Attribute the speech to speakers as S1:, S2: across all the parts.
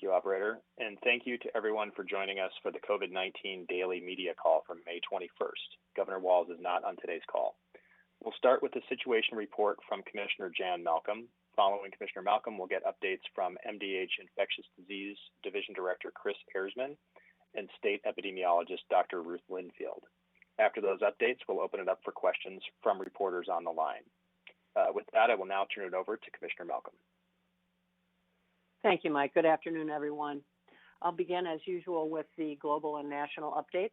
S1: Thank you, operator. And thank you to everyone for joining us for the COVID-19 daily media call from May 21st. Governor Walz is not on today's call. We'll start with the situation report from Commissioner Jan Malcolm. Following Commissioner Malcolm, we'll get updates from MDH Infectious Disease Division Director Chris EHRESMANN and State Epidemiologist Dr. Ruth LYNFIELD. After those updates, we'll open it up for questions from reporters on the line. With that, I will now turn it over to Commissioner Malcolm.
S2: Thank you, Mike. Good afternoon, everyone. I'll begin, as usual, with the global and national update.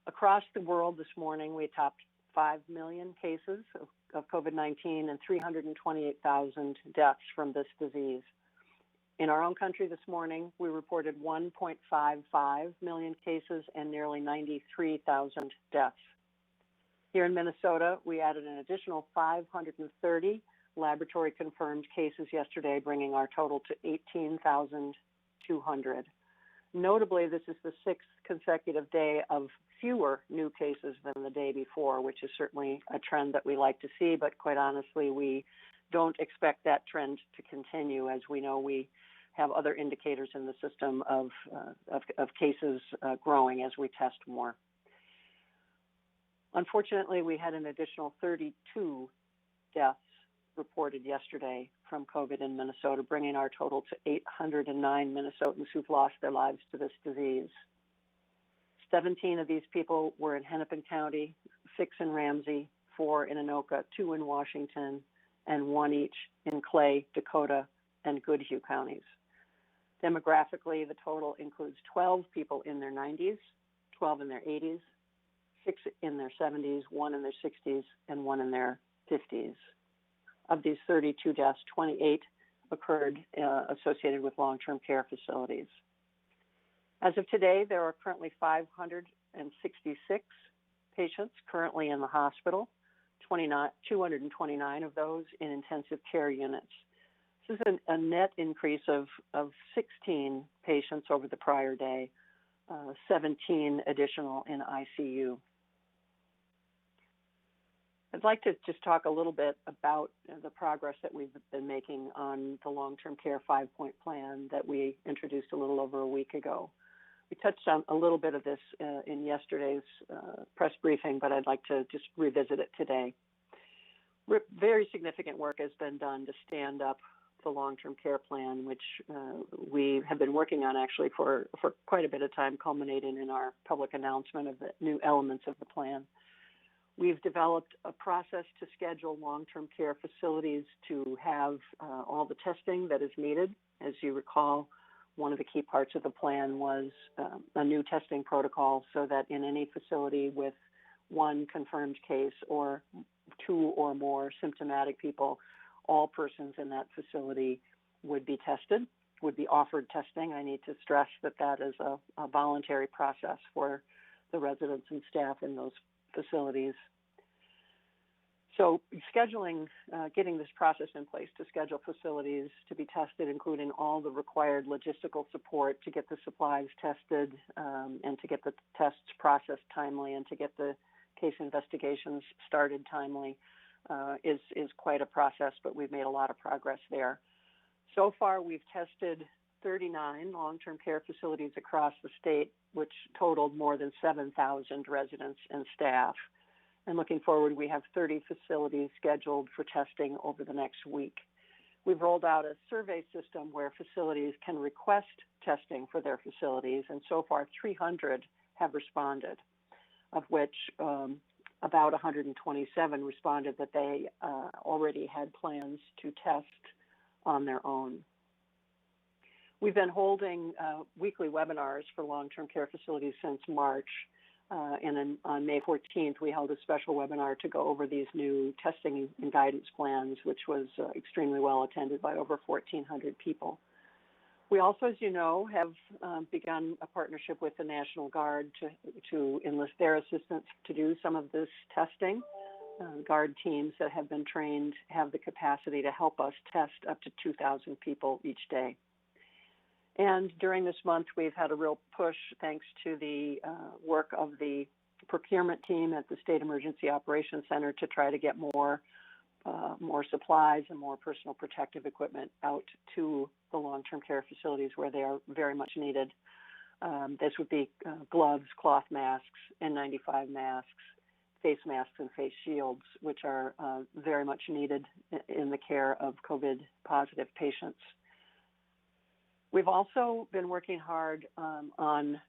S2: Across the world this morning, we topped 5 million cases of COVID-19 and 328,000 deaths from this disease. In our own country this morning, we reported 1.55 million cases and nearly 93,000 deaths. Here in Minnesota, we added an additional 530 laboratory-confirmed cases yesterday, bringing our total to 18,200. Notably, this is the sixth consecutive day of fewer new cases than the day before, which is certainly a trend that we like to see, but quite honestly, we don't expect that trend to continue. As we know, we have other indicators in the system of cases growing as we test more. Unfortunately, we had an additional 32 deaths reported yesterday from COVID in Minnesota, bringing our total to 809 Minnesotans who've lost their lives to this disease. 17 of these people were in Hennepin County, 6 in Ramsey, 4 in Anoka, 2 in Washington, and 1 each in Clay, Dakota, and Goodhue counties. Demographically, the total includes 12 people in their 90s, 12 in their 80s, 6 in their 70s, 1 in their 60s, and 1 in their 50s. Of these 32 deaths, 28 occurred associated with long-term care facilities. As of today, there are currently 566 patients currently in the hospital, 229 of those in intensive care units. This is a net increase of 16 patients over the prior day, 17 additional in ICU. I'd like to just talk a little bit about the progress that we've been making on the long-term care 5-point plan that we introduced a little over a week ago. We touched on a little bit of this in yesterday's press briefing, but I'd like to just revisit it today. Very significant work has been done to stand up the long-term care plan, which we have been working on actually for quite a bit of time, culminating in our public announcement of the new elements of the plan. We've developed a process to schedule long-term care facilities to have all the testing that is needed. As you recall, one of the key parts of the plan was a new testing protocol so that in any facility with 1 confirmed case or 2 or more symptomatic people, all persons in that facility would be tested, would be offered testing. I need to stress that that is a voluntary process for the residents and staff in those facilities. So scheduling, getting this process in place to schedule facilities to be tested, including all the required logistical support to get the supplies tested and to get the tests processed timely and to get the case investigations started timely is quite a process, but we've made a lot of progress there. So far, we've tested 39 long-term care facilities across the state, which totaled more than 7,000 residents and staff. And looking forward, we have 30 facilities scheduled for testing over the next week. We've rolled out a survey system where facilities can request testing for their facilities, and so far 300 have responded, of which about 127 responded that they already had plans to test on their own. We've been holding weekly webinars for long-term care facilities since March. And on May 14th, we held a special webinar to go over these new testing and guidance plans, which was extremely well attended by over 1,400 people. We also, as you know, have begun a partnership with the National Guard to enlist their assistance to do some of this testing. Guard teams that have been trained have the capacity to help us test up to 2,000 people each day. And during this month, we've had a real push thanks to the work of the procurement team at the State Emergency Operations Center to try to get more more supplies and more personal protective equipment out to the long-term care facilities where they are very much needed. This would be gloves, cloth masks, N95 masks, face masks, and face shields, which are very much needed in the care of COVID-positive patients. We've also been working hard on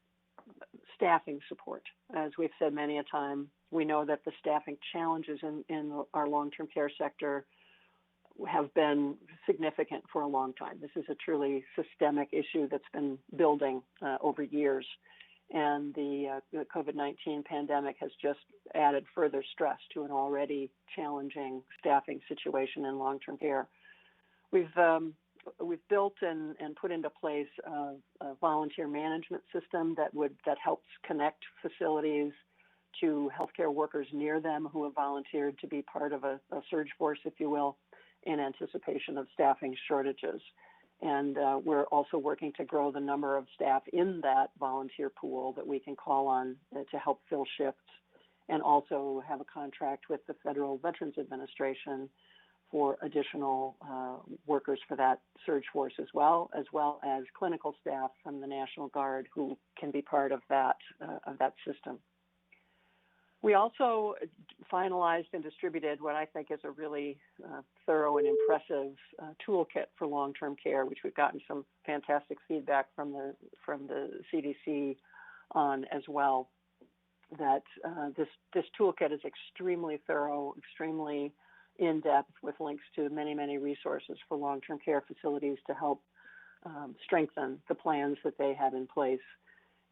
S2: staffing support. As we've said many a time, we know that the staffing challenges in our long-term care sector have been significant for a long time. This is a truly systemic issue that's been building over years. And the COVID-19 pandemic has just added further stress to an already challenging staffing situation in long-term care. We've built and put into place a volunteer management system that helps connect facilities to healthcare workers near them who have volunteered to be part of a surge force, if you will, in anticipation of staffing shortages. And we're also working to grow the number of staff in that volunteer pool that we can call on to help fill shifts, and also have a contract with the Federal Veterans Administration for additional workers for that surge force as well as clinical staff from the National Guard who can be part of that system. We also finalized and distributed what I think is a really thorough and impressive toolkit for long-term care, which we've gotten some fantastic feedback from the CDC on as well. That this toolkit is extremely thorough, extremely in-depth, with links to many, many resources for long-term care facilities to help strengthen the plans that they have in place.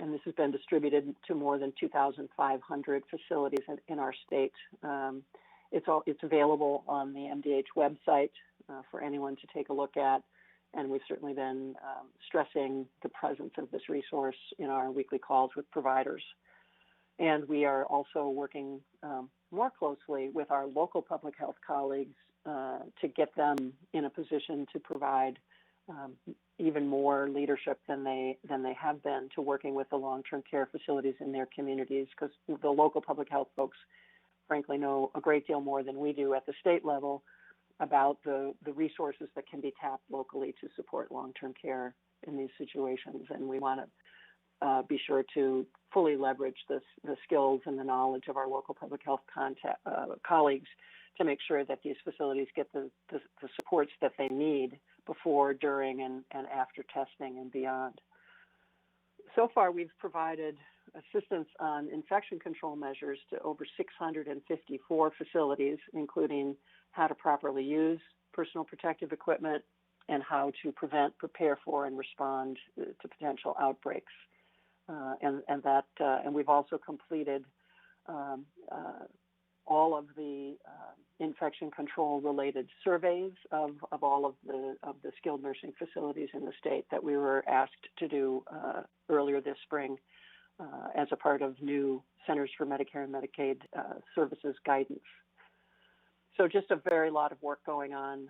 S2: And this has been distributed to more than 2,500 facilities in our state. It's available on the MDH website for anyone to take a look at, and we've certainly been stressing the presence of this resource in our weekly calls with providers. And we are also working more closely with our local public health colleagues to get them in a position to provide even more leadership than they have been to working with the long-term care facilities in their communities, because the local public health folks, frankly, know a great deal more than we do at the state level about the resources that can be tapped locally to support long-term care in these situations. And we want to be sure to fully leverage the skills and the knowledge of our local public health colleagues to make sure that these facilities get the supports that they need before, during, and after testing and beyond. So far, we've provided assistance on infection control measures to over 654 facilities, including how to properly use personal protective equipment and how to prevent, prepare for, and respond to potential outbreaks. And we've also completed all of the infection control related surveys of all of the skilled nursing facilities in the state that we were asked to do earlier this spring as a part of new Centers for Medicare and Medicaid Services guidance. So just a very lot of work going on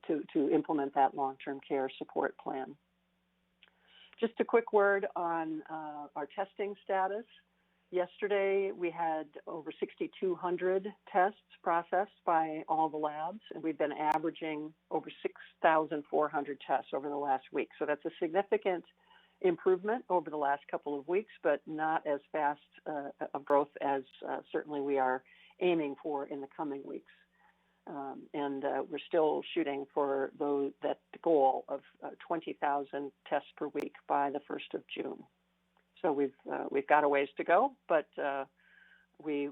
S2: to implement that long-term care support plan. Just a quick word on our testing status. Yesterday, we had over 6,200 tests processed by all the labs, and we've been averaging over 6,400 tests over the last week. So that's a significant improvement over the last couple of weeks, but not as fast of growth as certainly we are aiming for in the coming weeks. And we're still shooting for that goal of 20,000 tests per week by the 1st of June. So we've got a ways to go, but we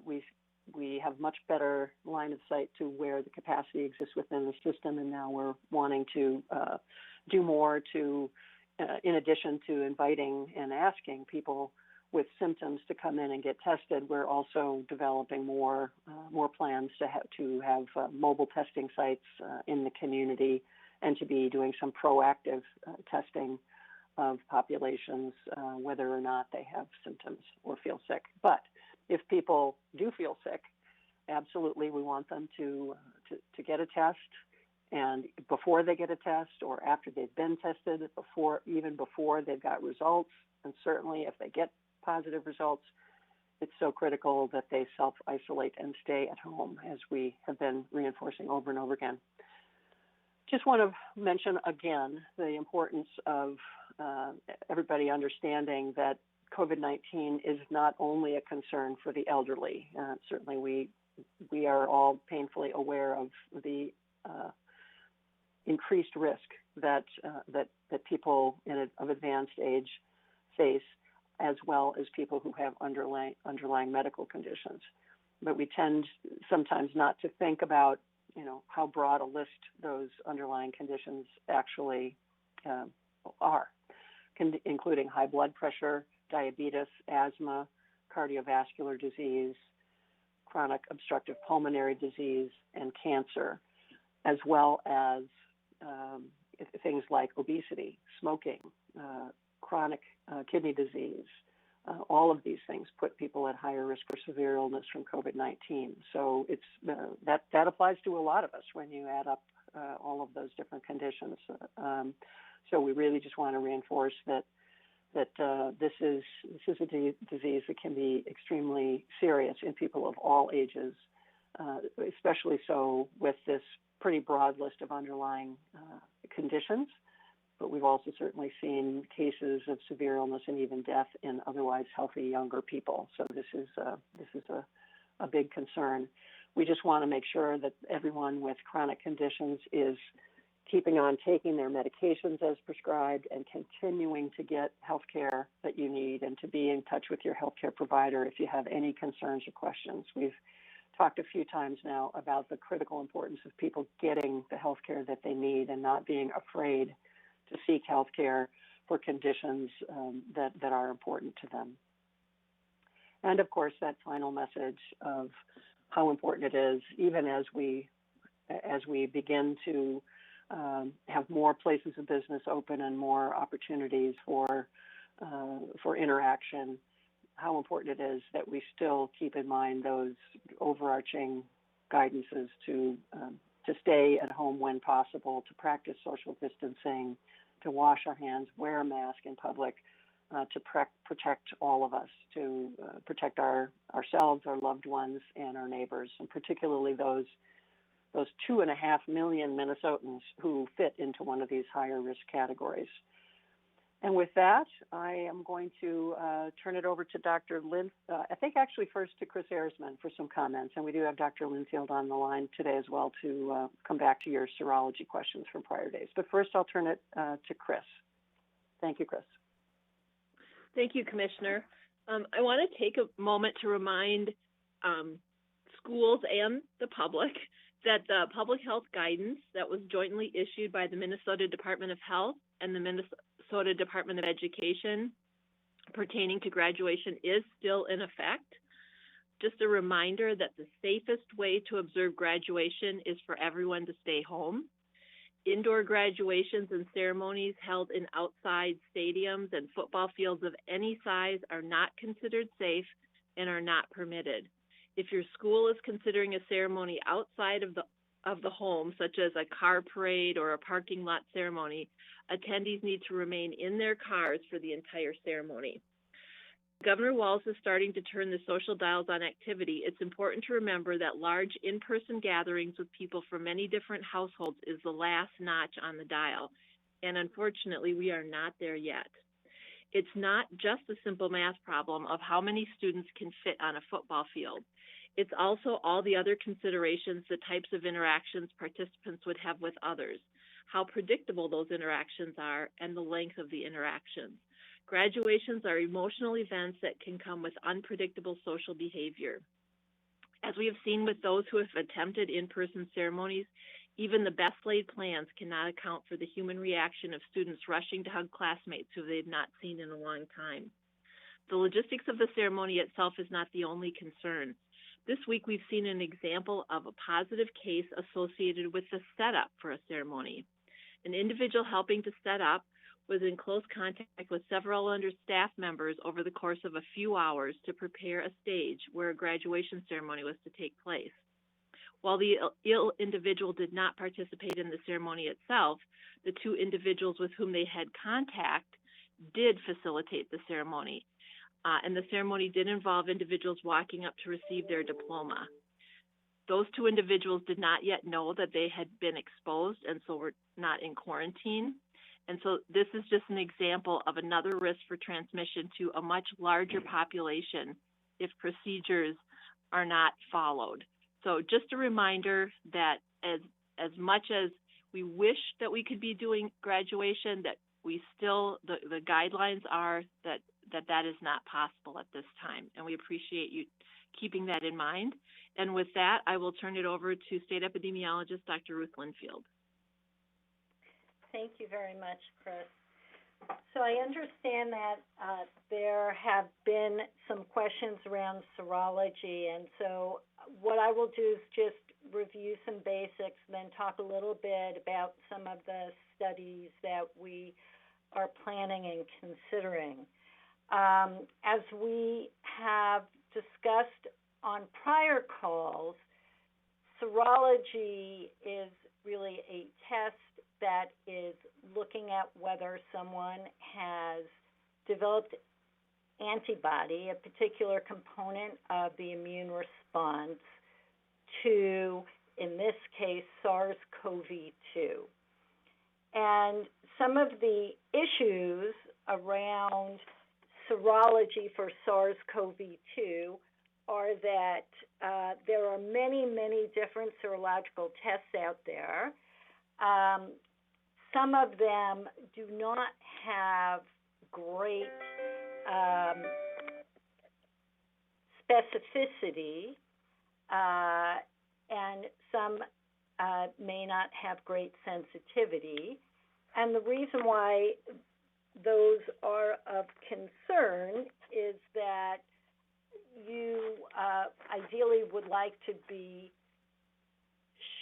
S2: have much better line of sight to where the capacity exists within the system, and now we're wanting to do more to, in addition to inviting and asking people with symptoms to come in and get tested. We're also developing more plans to have mobile testing sites in the community, and to be doing some proactive testing of populations, whether or not they have symptoms or feel sick. But if people do feel sick, absolutely we want them to get a test, and before they get a test or after they've been tested, even before they've got results, and certainly if they get positive results, it's so critical that they self-isolate and stay at home, as we have been reinforcing over and over again. Just want to mention again the importance of everybody understanding that COVID-19 is not only a concern for the elderly. Certainly we are all painfully aware of the increased risk that people of advanced age face, as well as people who have underlying medical conditions. But we tend sometimes not to think about, how broad a list those underlying conditions actually are, including high blood pressure, diabetes, asthma, cardiovascular disease, chronic obstructive pulmonary disease, and cancer, as well as things like obesity, smoking, chronic kidney disease. All of these things put people at higher risk for severe illness from COVID-19. So it's that applies to a lot of us when you add up all of those different conditions. So we really just want to reinforce that this is a disease that can be extremely serious in people of all ages, especially so with this pretty broad list of underlying conditions. But we've also certainly seen cases of severe illness and even death in otherwise healthy younger people. So this is a big concern. We just want to make sure that everyone with chronic conditions is keeping on taking their medications as prescribed and continuing to get health care that you need, and to be in touch with your healthcare provider if you have any concerns or questions. We've talked a few times now about the critical importance of people getting the health care that they need and not being afraid to seek health care for conditions that are important to them. And of course, that final message of how important it is, even as we begin to have more places of business open and more opportunities for interaction, how important it is that we still keep in mind those overarching guidances to stay at home when possible, to practice social distancing, to wash our hands, wear a mask in public, to protect all of us, to protect ourselves, our loved ones, and our neighbors, and particularly those 2.5 million Minnesotans who fit into one of these higher risk categories. And with that, I am going to turn it over to Dr. I think actually first to Chris EHRESMANN for some comments. And we do have Dr. LYNFIELD on the line today as well to come back to your serology questions from prior days. But first, I'll turn it to Chris. Thank you, Chris.
S3: Thank you, Commissioner. I want to take a moment to remind schools and the public that the public health guidance that was jointly issued by the Minnesota Department of Health and the Minnesota Department of Education pertaining to graduation is still in effect. Just a reminder that the safest way to observe graduation is for everyone to stay home. Indoor graduations and ceremonies held in outside stadiums and football fields of any size are not considered safe and are not permitted. If your school is considering a ceremony outside of the home, such as a car parade or a parking lot ceremony, attendees need to remain in their cars for the entire ceremony. Governor Walz is starting to turn the social dials on activity. It's important to remember that large in-person gatherings with people from many different households is the last notch on the dial, and unfortunately, we are not there yet. It's not just a simple math problem of how many students can fit on a football field. It's also all the other considerations, the types of interactions participants would have with others, how predictable those interactions are, and the length of the interactions. Graduations are emotional events that can come with unpredictable social behavior. As we have seen with those who have attempted in-person ceremonies, even the best laid plans cannot account for the human reaction of students rushing to hug classmates who they've not seen in a long time. The logistics of the ceremony itself is not the only concern. This week, we've seen an example of a positive case associated with the setup for a ceremony. An individual helping to set up was in close contact with several other staff members over the course of a few hours to prepare a stage where a graduation ceremony was to take place. While the ill individual did not participate in the ceremony itself, the two individuals with whom they had contact did facilitate the ceremony. and the ceremony did involve individuals walking up to receive their diploma. Those two individuals did not yet know that they had been exposed and so were not in quarantine. And so this is just an example of another risk for transmission to a much larger population if procedures are not followed. So just a reminder that as much as we wish that we could be doing graduation, that we still, the guidelines are that is not possible at this time. And we appreciate you keeping that in mind. And with that, I will turn it over to State Epidemiologist Dr. Ruth LYNFIELD.
S4: Thank you very much, Chris. So I understand that there have been some questions around serology, and so what I will do is just review some basics, then talk a little bit about some of the studies that we are planning and considering. As we have discussed on prior calls, serology is really a test that is looking at whether someone has developed antibody, a particular component of the immune response to, in this case, SARS-CoV-2. And some of the issues around serology for SARS-CoV-2 are that there are many, many different serological tests out there. Some of them do not have great specificity, and some may not have great sensitivity. And the reason why those are of concern is that you ideally would like to be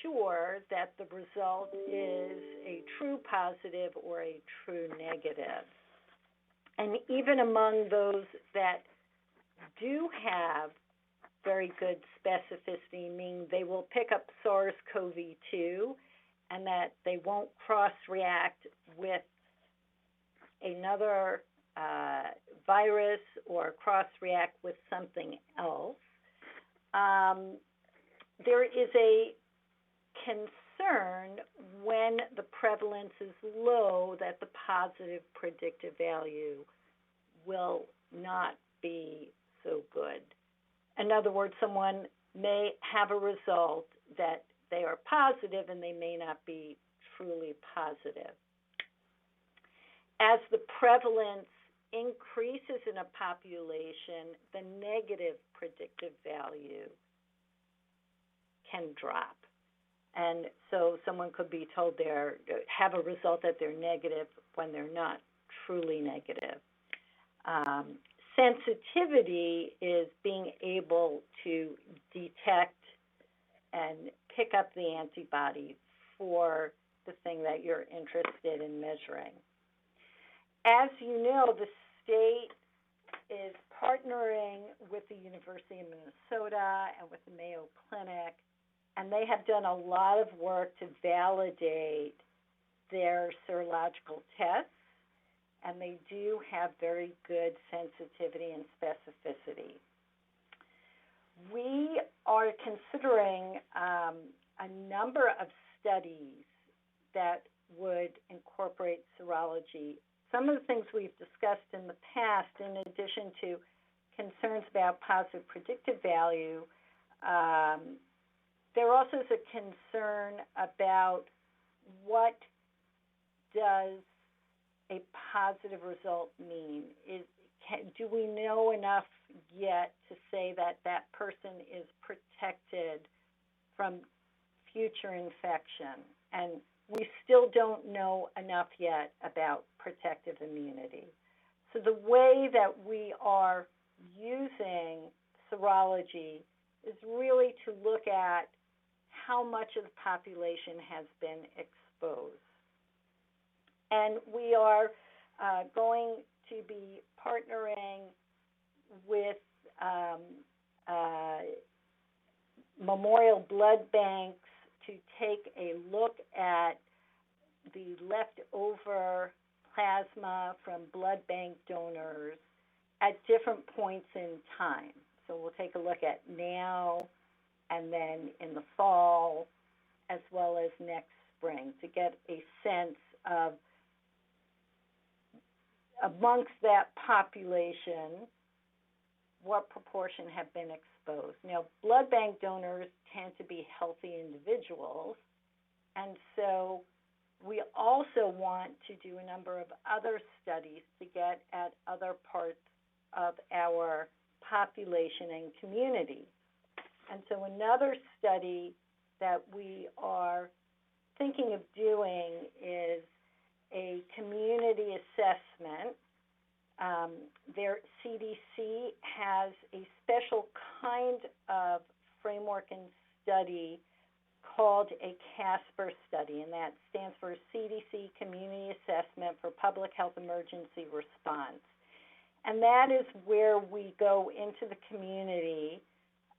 S4: sure that the result is a true positive or a true negative. And even among those that do have very good specificity, meaning they will pick up SARS-CoV-2 and that they won't cross-react with another virus or cross-react with something else, there is a concern when the prevalence is low that the positive predictive value will not be so good. In other words, someone may have a result that they are positive and they may not be truly positive. As the prevalence increases in a population, the negative predictive value can drop. And so someone could be told have a result that they're negative when they're not truly negative. Sensitivity is being able to detect and pick up the antibody for the thing that you're interested in measuring. As you know, the state is partnering with the University of Minnesota and with the Mayo Clinic, and they have done a lot of work to validate their serological tests, and they do have very good sensitivity and specificity. We are considering a number of studies that would incorporate serology. Some of the things we've discussed in the past, in addition to concerns about positive predictive value, there also is a concern about what does a positive result mean? Do we know enough yet to say that that person is protected from future infection? And we still don't know enough yet about protective immunity. So the way that we are using serology is really to look at how much of the population has been exposed. And we are going to be partnering with Memorial Blood Banks to take a look at the leftover plasma from blood bank donors at different points in time. So we'll take a look at now and then in the fall as well as next spring to get a sense of, amongst that population, what proportion have been exposed. Now, blood bank donors tend to be healthy individuals, and so we also want to do a number of other studies to get at other parts of our population and community. And so another study that we are thinking of doing is a community assessment. Their CDC has a special kind of framework and study called a CASPER study, and that stands for CDC Community Assessment for Public Health Emergency Response. And that is where we go into the community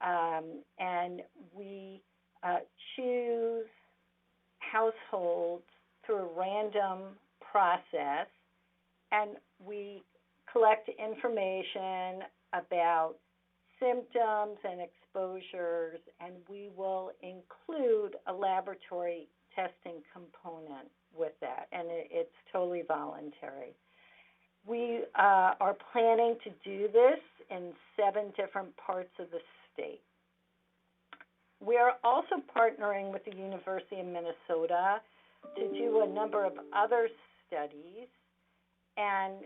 S4: and we choose households through a random process, and we collect information about symptoms and exposures, and we will include a laboratory testing component with that, and it's totally voluntary. We are planning to do this in 7 different parts of the state. We are also partnering with the University of Minnesota to do a number of other studies, and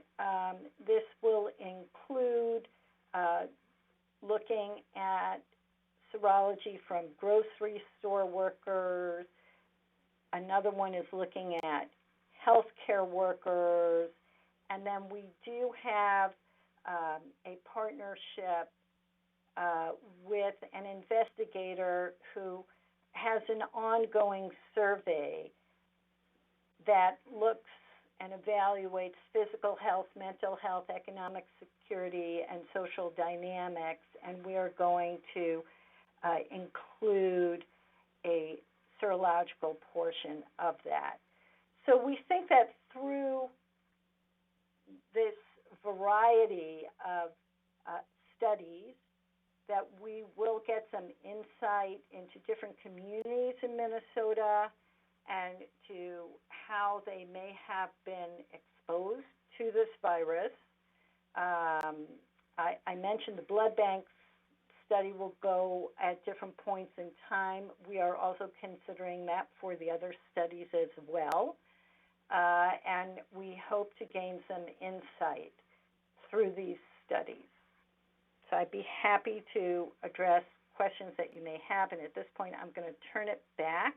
S4: this will include looking at serology from grocery store workers. Another one is looking at healthcare workers. And then we do have a partnership with an investigator who has an ongoing survey that looks and evaluates physical health, mental health, economic security, and social dynamics. And we are going to include a serological portion of that. So we think that through this variety of studies that we will get some insight into different communities in Minnesota and to how they may have been exposed to this virus. I mentioned the blood bank study will go at different points in time. We are also considering that for the other studies as well. And we hope to gain some insight through these studies. So I'd be happy to address questions that you may have. And at this point, I'm going to turn it back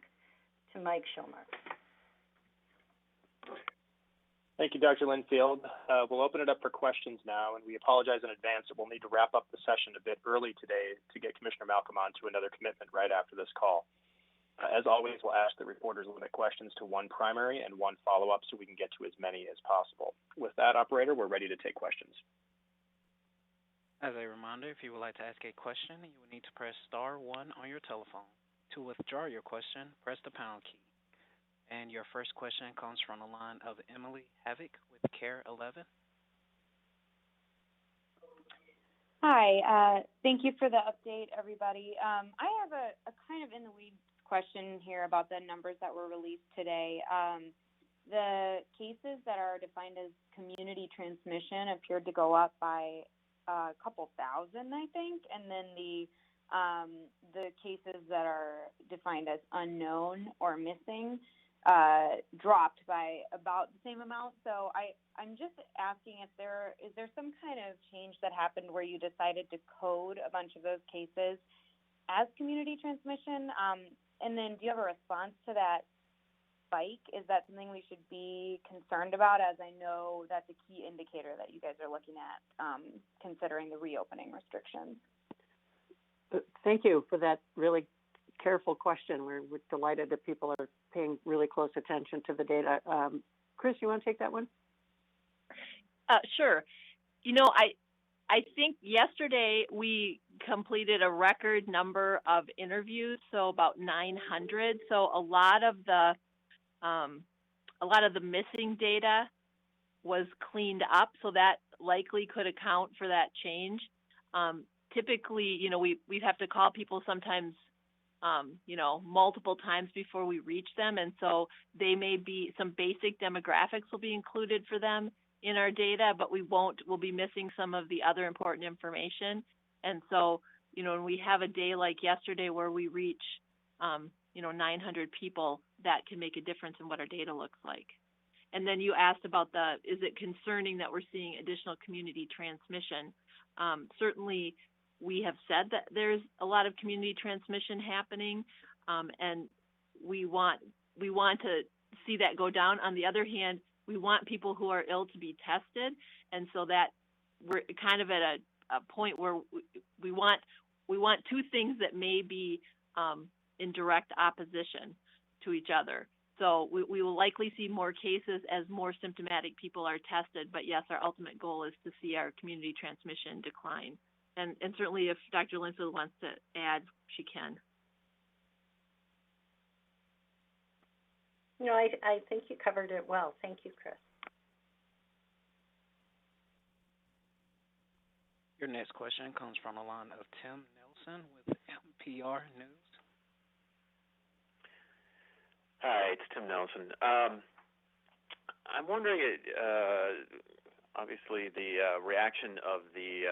S4: to Mike Schulmer.
S1: Thank you, Dr. Linfield. We'll open it up for questions now, and we apologize in advance that we'll need to wrap up the session a bit early today to get Commissioner Malcolm on to another commitment right after this call. As always, we'll ask that reporters limit questions to 1 primary and 1 follow-up so we can get to as many as possible. With that, operator, we're ready to take questions.
S5: As a reminder, if you would like to ask a question, you will need to press *1 on your telephone. To withdraw your question, press the # key. And your first question comes from the line of Emily Havoc with CARE 11.
S6: Hi, thank you for the update, everybody. I have a kind of in the weeds question here about the numbers that were released today. The cases that are defined as community transmission appeared to go up by a couple thousand, I think, and then the cases that are defined as unknown or missing dropped by about the same amount. So I'm just asking if is there some kind of change that happened where you decided to code a bunch of those cases as community transmission? And then do you have a response to that spike? Is that something we should be concerned about, as I know that's a key indicator that you guys are looking at considering the reopening restrictions?
S2: Thank you for that really careful question. We're delighted that people are paying really close attention to the data. Chris, you want to take that one?
S3: Sure. You know, I think yesterday we completed a record number of interviews, so about 900. So a lot of the missing data was cleaned up. So that likely could account for that change. Typically, we have to call people sometimes, multiple times before we reach them. And so they may be, some basic demographics will be included for them in our data, but we'll be missing some of the other important information. And so, when we have a day like yesterday where we reach, 900 people, that can make a difference in what our data looks like. And then you asked about is it concerning that we're seeing additional community transmission? Certainly, we have said that there's a lot of community transmission happening, and we want to see that go down. On the other hand, we want people who are ill to be tested, and so that we're kind of at a point where we want two things that may be in direct opposition to each other. So we will likely see more cases as more symptomatic people are tested, but yes, our ultimate goal is to see our community transmission decline. And certainly if Dr. Linfield wants to add, she can.
S4: No, I think you covered it well. Thank you, Chris.
S5: Your next question comes from the line of Tim Nelson with NPR News.
S7: Hi, it's Tim Nelson. I'm wondering, obviously, the reaction of the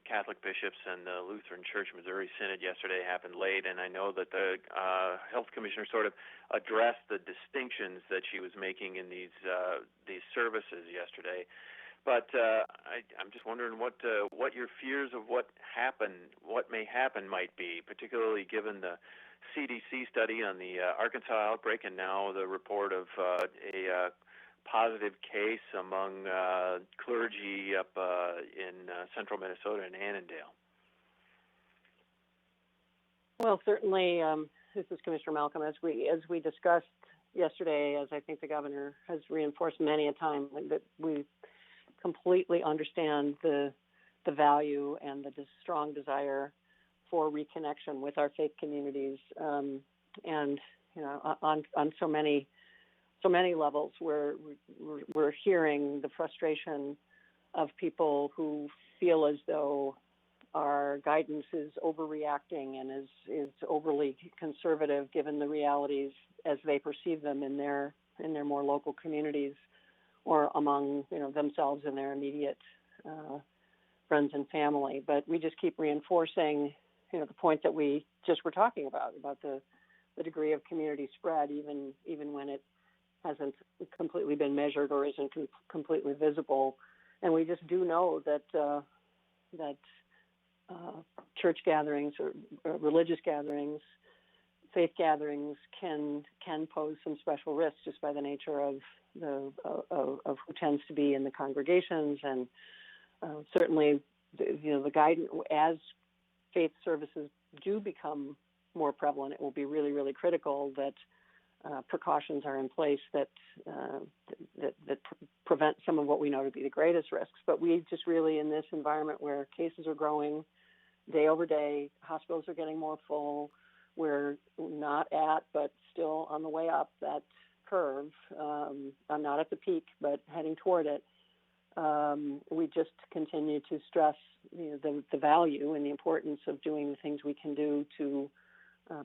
S7: Catholic bishops and the Lutheran Church Missouri Synod yesterday happened late, and I know that the health commissioner sort of addressed the distinctions that she was making in these services yesterday. But I'm just wondering what your fears of what may happen might be, particularly given the CDC study on the Arkansas outbreak and now the report of a positive case among clergy up in central Minnesota in Annandale.
S2: Well, certainly, this is Commissioner Malcolm. As we discussed yesterday, as I think the governor has reinforced many a time, that we completely understand the value and the strong desire for reconnection with our faith communities, and on so many levels, we're hearing the frustration of people who feel as though our guidance is overreacting and is overly conservative given the realities as they perceive them in their more local communities or among themselves and their immediate friends and family. But we just keep reinforcing the point that we just were talking about the degree of community spread, even when it hasn't completely been measured or isn't completely visible. And we just do know that church gatherings or religious gatherings, faith gatherings can pose some special risks just by the nature of who tends to be in the congregations, and certainly the guidance as faith services do become more prevalent, it will be really, really critical that precautions are in place that prevent some of what we know to be the greatest risks. But we just really, in this environment where cases are growing day over day, hospitals are getting more full, we're not at, but still on the way up that curve. I'm not at the peak, but heading toward it. We just continue to stress the value and the importance of doing the things we can do to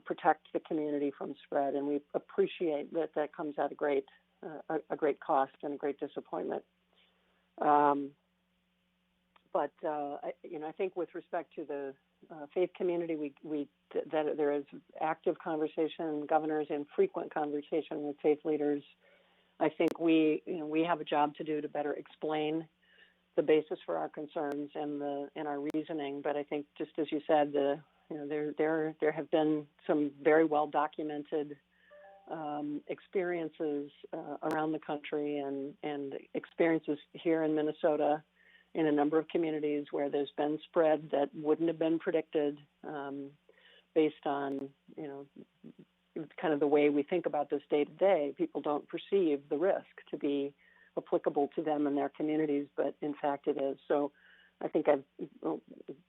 S2: protect the community from spread, and we appreciate that comes at a great cost and a great disappointment. But I think with respect to the faith community, that there is active conversation, governors in frequent conversation with faith leaders. I think we have a job to do to better explain the basis for our concerns and our reasoning. But I think, just as you said, there have been some very well documented experiences around the country and experiences here in Minnesota in a number of communities where there's been spread that wouldn't have been predicted based on kind of the way we think about this day to day. People don't perceive the risk to be applicable to them and their communities, but in fact it is. So I think I've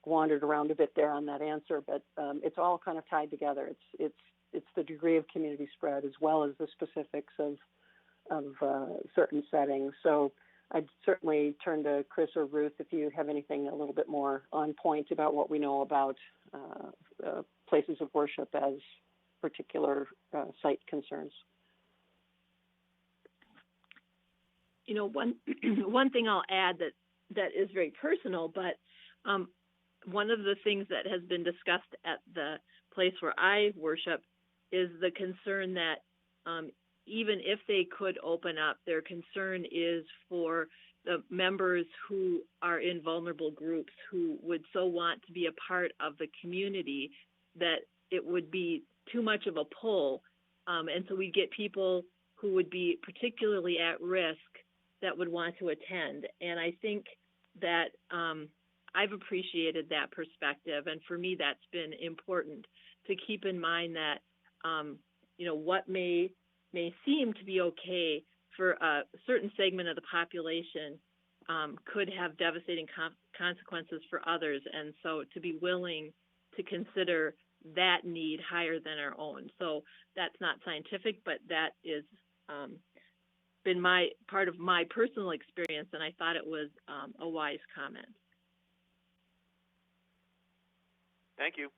S2: wandered around a bit there on that answer, but it's all kind of tied together. It's the degree of community spread as well as the specifics of certain settings. So I'd certainly turn to Chris or Ruth if you have anything a little bit more on point about what we know about places of worship as particular site concerns.
S3: You know, one thing I'll add that is very personal, but one of the things that has been discussed at the place where I worship is the concern that even if they could open up, their concern is for the members who are in vulnerable groups who would so want to be a part of the community that it would be too much of a pull. And so we get people who would be particularly at risk that would want to attend. And I think that I've appreciated that perspective. And for me, that's been important to keep in mind that, you know, what may seem to be okay for a certain segment of the population could have devastating consequences for others. And so to be willing to consider that need higher than our own. So that's not scientific, but that is been part of my personal experience, and I thought it was a wise comment.
S7: Thank you.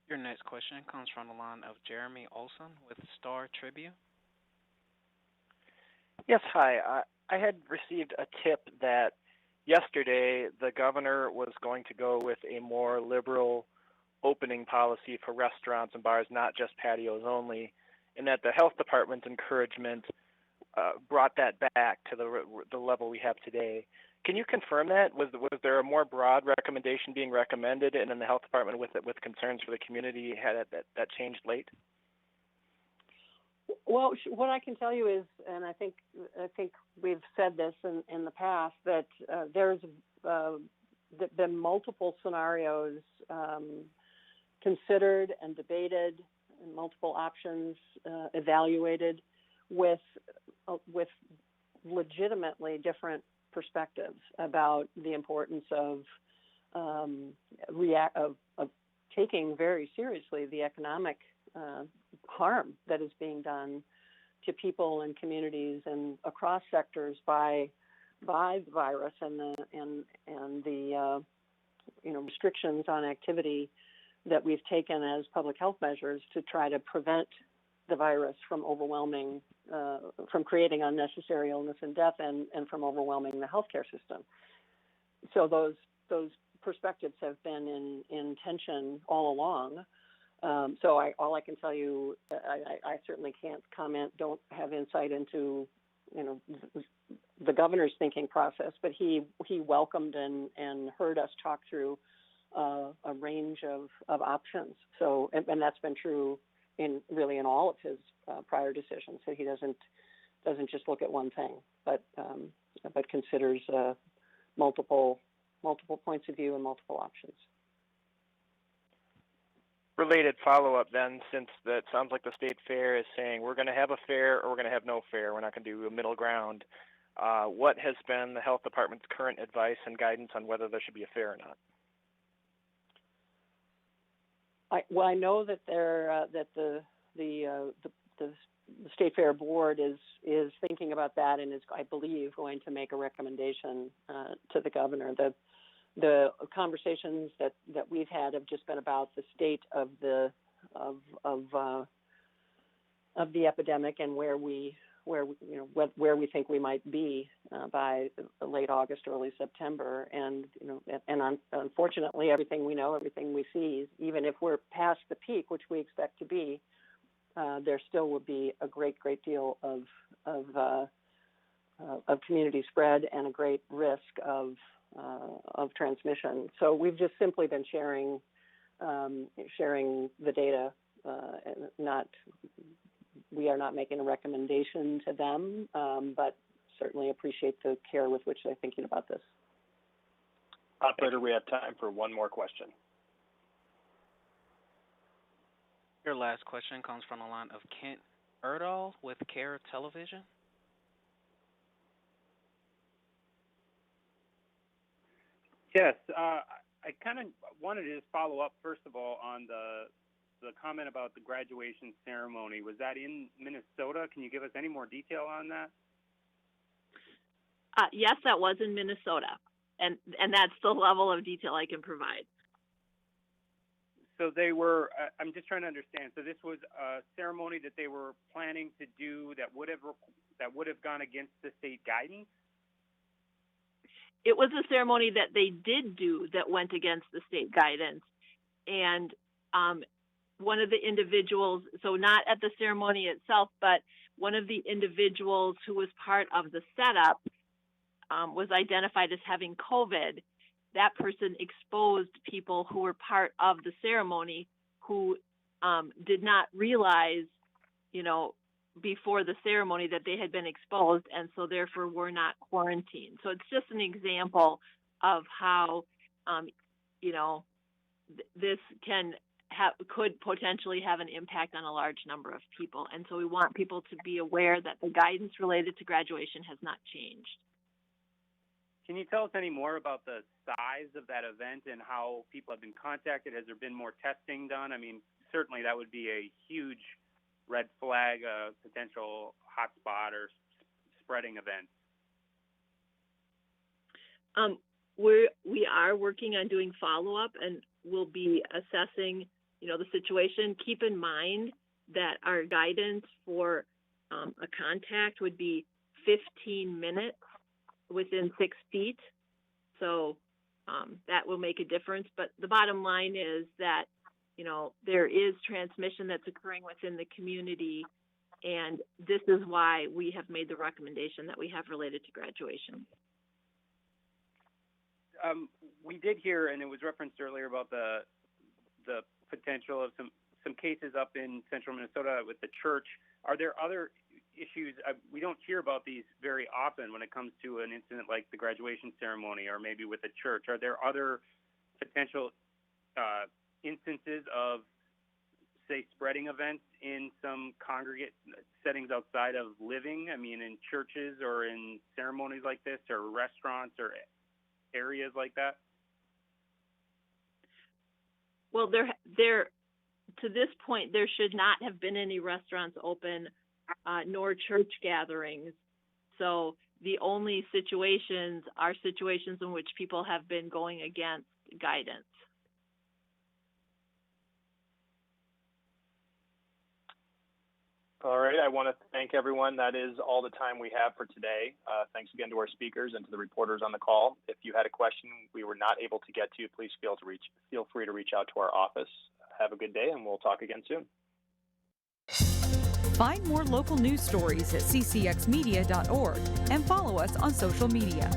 S5: Your next question comes from the line of Jeremy Olson with Star Tribune.
S8: Yes, hi. I had received a tip that yesterday the governor was going to go with a more liberal opening policy for restaurants and bars, not just patios only, and that the health department's encouragement brought that back to the level we have today. Can you confirm that? Was there a more broad recommendation being recommended, and then the health department with concerns for the community had that changed late?
S2: Well, what I can tell you is, and I think we've said this in the past, that there's been multiple scenarios considered and debated, and multiple options evaluated with legitimately different perspectives about the importance of taking very seriously the economic harm that is being done to people and communities and across sectors by the virus and the restrictions on activity that we've taken as public health measures to try to prevent the virus from from creating unnecessary illness and death and from overwhelming the healthcare system. So those perspectives have been in tension all along. So all I can tell you, I certainly can't comment, don't have insight into, the governor's thinking process, but he welcomed and heard us talk through a range of options. So, and that's been true in all of his prior decisions. So he doesn't just look at one thing, but considers multiple points of view and multiple options.
S8: Related follow-up then, since that sounds like the state fair is saying we're going to have a fair or we're going to have no fair, we're not going to do a middle ground. What has been the health department's current advice and guidance on whether there should be a fair or not?
S2: I know that the state fair board is thinking about that and is, I believe, going to make a recommendation to the governor. The conversations that we've had have just been about the state of the epidemic and where we think we might be by late August, early September, and unfortunately, everything we know, everything we see, even if we're past the peak, which we expect to be, there still will be a great deal of community spread and a great risk of transmission. So we've just simply been sharing the data, we are not making a recommendation to them, but certainly appreciate the care with which they're thinking about this.
S1: Operator, we have time for one more question.
S5: Your last question comes from the line of Kent Erdahl with Care Television.
S9: Yes, I kind of wanted to just follow up, first of all, on the the comment about the graduation ceremony, was that in Minnesota? Can you give us any more detail on that?
S3: Yes, that was in Minnesota, and that's the level of detail I can provide.
S9: So they were, I'm just trying to understand. So this was a ceremony that they were planning to do that would have gone against the state guidance?
S3: It was a ceremony that they did do that went against the state guidance. And one of the individuals, so not at the ceremony itself, but one of the individuals who was part of the setup was identified as having COVID. That person exposed people who were part of the ceremony who did not realize, before the ceremony that they had been exposed, and so therefore were not quarantined. So it's just an example of how, this could potentially have an impact on a large number of people. And so we want people to be aware that the guidance related to graduation has not changed.
S9: Can you tell us any more about the size of that event and how people have been contacted? Has there been more testing done? I mean, certainly that would be a huge red flag, potential hotspot or spreading event. We are working on doing follow-up, and we'll be assessing, the situation. Keep in mind that our guidance for a contact would be 15 minutes within 6 feet. So that will make a difference. But the bottom line is that, there is transmission that's occurring within the community. And this is why we have made the recommendation that we have related to graduation. We did hear, and it was referenced earlier, about the potential of some cases up in central Minnesota with the church. Are there other issues? We don't hear about these very often when it comes to an incident like the graduation ceremony or maybe with a church. Are there other potential instances of, say, spreading events in some congregate settings outside of living? I mean, in churches or in ceremonies like this or restaurants or areas like that?
S3: Well, there to this point, there should not have been any restaurants open, nor church gatherings. So the only situations are situations in which people have been going against guidance.
S1: All right, I want to thank everyone. That is all the time we have for today. Thanks again to our speakers and to the reporters on the call. If you had a question we were not able to get to, please feel free to reach out to our office. Have a good day, and we'll talk again soon.
S10: Find more local news stories at ccxmedia.org and follow us on social media.